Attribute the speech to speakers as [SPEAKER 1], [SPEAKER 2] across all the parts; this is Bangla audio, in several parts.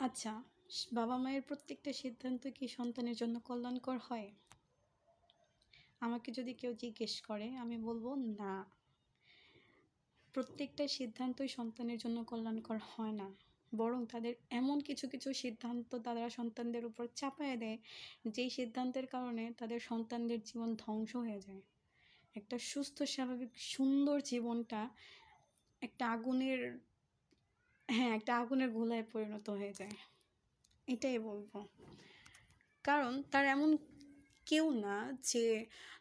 [SPEAKER 1] আচ্ছা, বাবা মায়ের প্রত্যেকটা সিদ্ধান্ত কি সন্তানের জন্য কল্যাণকর হয়? আমাকে যদি কেউ জিজ্ঞেস করে আমি বলবো না। প্রত্যেকটা সিদ্ধান্তই সন্তানের জন্য কল্যাণকর হয় না। বরং তাদের এমন কিছু কিছু সিদ্ধান্ত তারা সন্তানদের উপর চাপায় দেয়, যেই সিদ্ধান্তের কারণে তাদের সন্তানদের জীবন ধ্বংস হয়ে যায়। একটা সুস্থ স্বাভাবিক সুন্দর জীবনটা একটা আগুনের একটা আগুনের গোলায় পরিণত হয়ে যায়। এটাই বলবো। কারণ তারা এমন কেউ না যে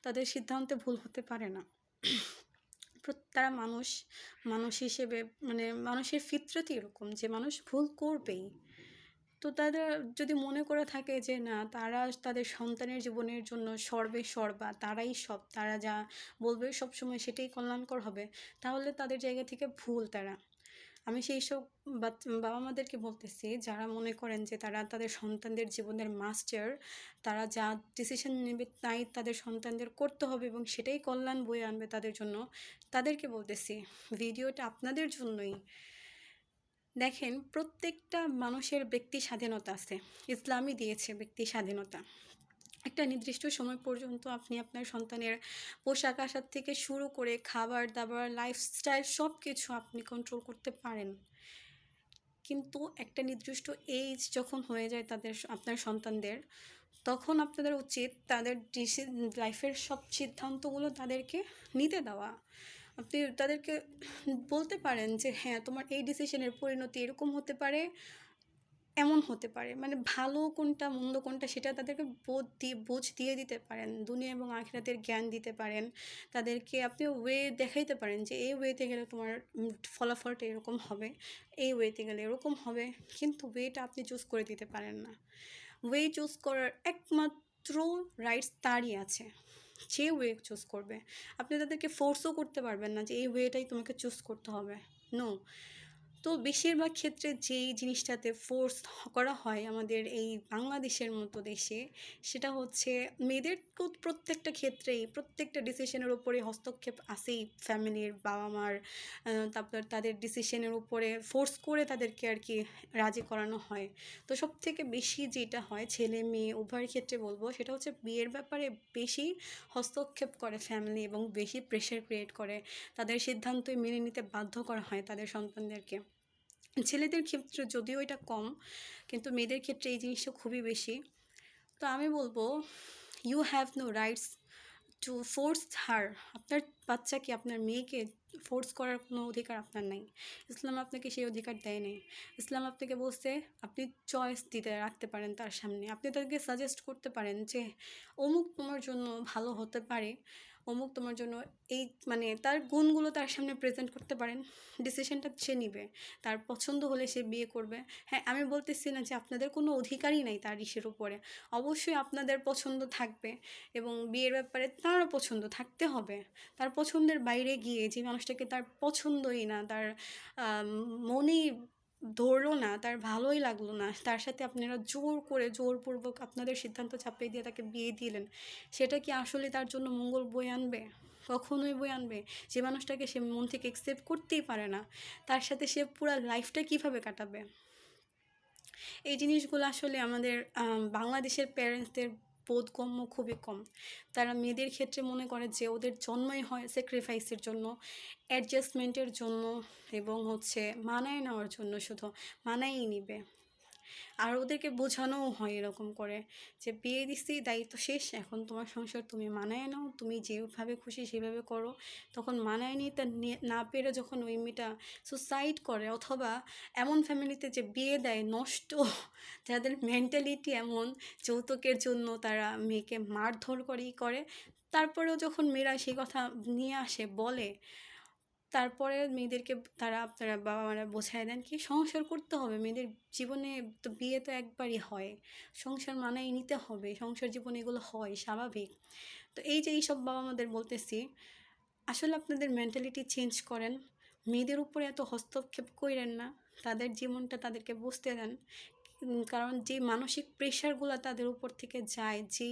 [SPEAKER 1] তাদের সিদ্ধান্তে ভুল হতে পারে না। তারা মানুষ, মানুষ হিসেবে মানে মানুষের ফিতরতই এরকম যে মানুষ ভুল করবেই। তো তারা যদি মনে করে থাকে যে না তারা তাদের সন্তানের জীবনের জন্য সর্বে সর্বা, তারাই সব, তারা যা বলবে সবসময় সেটাই কল্যাণকর হবে, তাহলে তাদের জায়গা থেকে ভুল তারা। আমি সেই সব বাবা মাদেরকে বলতেছি যারা মনে করেন যে তারা তাদের সন্তানদের জীবনের মাস্টার, তারা যা ডিসিশন নেবে তাই তাদের সন্তানদের করতে হবে এবং সেটাই কল্যাণ বয়ে আনবে তাদের জন্য। তাদেরকে বলতেছি ভিডিওটা আপনাদের জন্যই। দেখেন, প্রত্যেকটা মানুষের ব্যক্তি স্বাধীনতা আছে, ইসলামই দিয়েছে ব্যক্তি স্বাধীনতা। একটা নির্দিষ্ট সময় পর্যন্ত আপনি আপনার সন্তানের পোশাক আশাক থেকে শুরু করে খাবার দাবার লাইফস্টাইল সব কিছু আপনি কন্ট্রোল করতে পারেন। কিন্তু একটা নির্দিষ্ট এজ যখন হয়ে যায় আপনার সন্তানদের, তখন আপনাদের উচিত তাদের লাইফের সব সিদ্ধান্তগুলো তাদেরকে নিতে দেওয়া। আপনি তাদেরকে বলতে পারেন যে হ্যাঁ, তোমার এই ডিসিশনের পরিণতি এরকম হতে পারে, এমন হতে পারে, মানে ভালো কোনটা মন্দ কোনটা সেটা তাদেরকে বুঝ দিয়ে দিতে পারেন, দুনিয়া এবং আখিরাতের জ্ঞান দিতে পারেন। তাদেরকে আপনি ওয়ে দেখাইতে পারেন যে এই ওয়েতে গেলে তোমার ফলাফলটা এরকম হবে, এই ওয়েতে গেলে এরকম হবে। কিন্তু ওয়েটা আপনি চুজ করে দিতে পারেন না। ওয়ে চুজ করার একমাত্র রাইটস তারই আছে, যে ওয়ে চুজ করবে। আপনি তাদেরকে ফোর্সও করতে পারবেন না যে এই ওয়েটাই তোমাকে চুজ করতে হবে, নো। তো বেশিরভাগ ক্ষেত্রে যেই জিনিসটাতে ফোর্স করা হয় আমাদের এই বাংলাদেশের মতো দেশে, সেটা হচ্ছে মেয়েদের প্রত্যেকটা ক্ষেত্রেই প্রত্যেকটা ডিসিশনের উপরে হস্তক্ষেপ আছেই ফ্যামিলির, বাবা মার। তারপর তাদের ডিসিশনের উপরে ফোর্স করে তাদেরকে আর কি রাজি করানো হয়। তো সব থেকে বেশি যেটা হয় ছেলে মেয়ে উভয়ের ক্ষেত্রে বলবো, সেটা হচ্ছে বিয়ের ব্যাপারে বেশি হস্তক্ষেপ করে ফ্যামিলি এবং বেশি প্রেশার ক্রিয়েট করে, তাদের সিদ্ধান্তই মেনে নিতে বাধ্য করা হয় তাদের সন্তানদেরকে। ছেলেদের ক্ষেত্রে যদিও এটা কম, কিন্তু মেয়েদের ক্ষেত্রে এই জিনিসটা খুবই বেশি। তো আমি বলবো you have no rights to force her. আপনার বাচ্চাকে, আপনার মেয়েকে ফোর্স করার কোনো অধিকার আপনার নাই। ইসলাম আপনাকে সেই অধিকার দেয় নাই। ইসলাম আপনাকে বলছে আপনি চয়েস দিতে রাখতে পারেন তার সামনে, আপনি তাদেরকে সাজেস্ট করতে পারেন যে অমুক তোমার জন্য ভালো হতে পারে, অমুক তোমার জন্য এই মানে তার গুণগুলো তার সামনে প্রেজেন্ট করতে পারেন। ডিসিশনটা সে নিবে, তার পছন্দ হলে সে বিয়ে করবে। হ্যাঁ, আমি বলতেছি না যে আপনাদের কোনো অধিকারই নাই তার ইসের উপরে, অবশ্যই আপনাদের পছন্দ থাকবে এবং বিয়ের ব্যাপারে তারও পছন্দ থাকতে হবে। তার পছন্দের বাইরে গিয়ে যে মানুষটাকে তার পছন্দই না, তার মনেই ধরলো না, তার ভালোই লাগলো না, তার সাথে আপনারা জোর করে জোরপূর্বক আপনাদের সিদ্ধান্ত চাপিয়ে দিয়ে তাকে বিয়ে দিলেন, সেটা কি আসলে তার জন্য মঙ্গল বয়ে আনবে? কখনোই বয়ে আনবে? যে মানুষটাকে সে মন থেকে অ্যাকসেপ্ট করতেই পারে না, তার সাথে সে পুরো লাইফটা কীভাবে কাটাবে? এই জিনিসগুলো আসলে আমাদের বাংলাদেশের প্যারেন্টসদের বোধগম্য খুবই কম। তারা মেয়েদের ক্ষেত্রে মনে করে যে ওদের জন্মই হয় স্যাক্রিফাইসের জন্য, অ্যাডজাস্টমেন্টের জন্য এবং হচ্ছে মানায় নেওয়ার জন্য, শুধু মানায়ই নিবে। আর ওদেরকে বোঝানোও হয় এরকম করে যে বিয়ে দিচ্ছি, দায়িত্ব শেষ, এখন তোমার সংসার, তুমি মানায় নাও, তুমি যেভাবে খুশি সেভাবে করো। তখন মানায় নিতে না পেরে যখন ওই মেয়েটা সুসাইড করে, অথবা এমন ফ্যামিলিতে যে বিয়ে দেয় নষ্ট, যাদের মেন্টালিটি এমন, যৌতুকের জন্য তারা মেয়েকে মারধর করে, তারপরেও যখন মেয়েরা সেই কথা নিয়ে আসে বলে, তারপরে মেয়েদেরকে আপনারা বাবা মারা বোঝায় দেন কি সংসার করতে হবে, মেয়েদের জীবনে তো বিয়ে তো একবারই হয়, সংসার মানায় নিতে হবে, সংসার জীবনে এগুলো হয় স্বাভাবিক। তো এই যে এইসব বাবা মাদের বলতেছি, আসলে আপনাদের মেন্টালিটি চেঞ্জ করেন, মেয়েদের উপরে এত হস্তক্ষেপ করেন না, তাদের জীবনটা তাদেরকে বুঝতে দেন। কারণ যে মানসিক প্রেশারগুলো তাদের উপর থেকে যায়, যে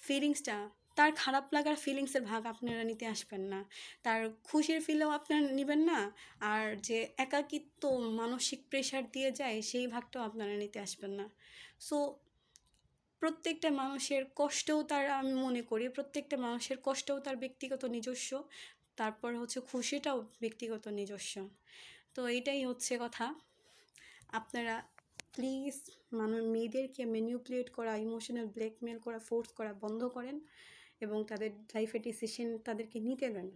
[SPEAKER 1] ফিলিংসটা তার খারাপ লাগার ফিলিংসের ভাগ আপনারা নিতে আসবেন না, তার খুশির ফিলও আপনারা নেবেন না, আর যে একাকিত্ব মানসিক প্রেশার দিয়ে যায় সেই ভাগটাও আপনারা নিতে আসবেন না। সো প্রত্যেকটা মানুষের কষ্টও তার, আমি মনে করি প্রত্যেকটা মানুষের কষ্টও তার ব্যক্তিগত নিজস্ব, তারপর হচ্ছে খুশিটাও ব্যক্তিগত নিজস্ব। তো এটাই হচ্ছে কথা। আপনারা প্লিজ মেয়েদেরকে ম্যানিপুলেট করা, ইমোশনাল ব্ল্যাকমেল করা, ফোর্স করা বন্ধ করেন এবং তাদের লাইফে ডিসিশন তাদেরকে নিতে দেন।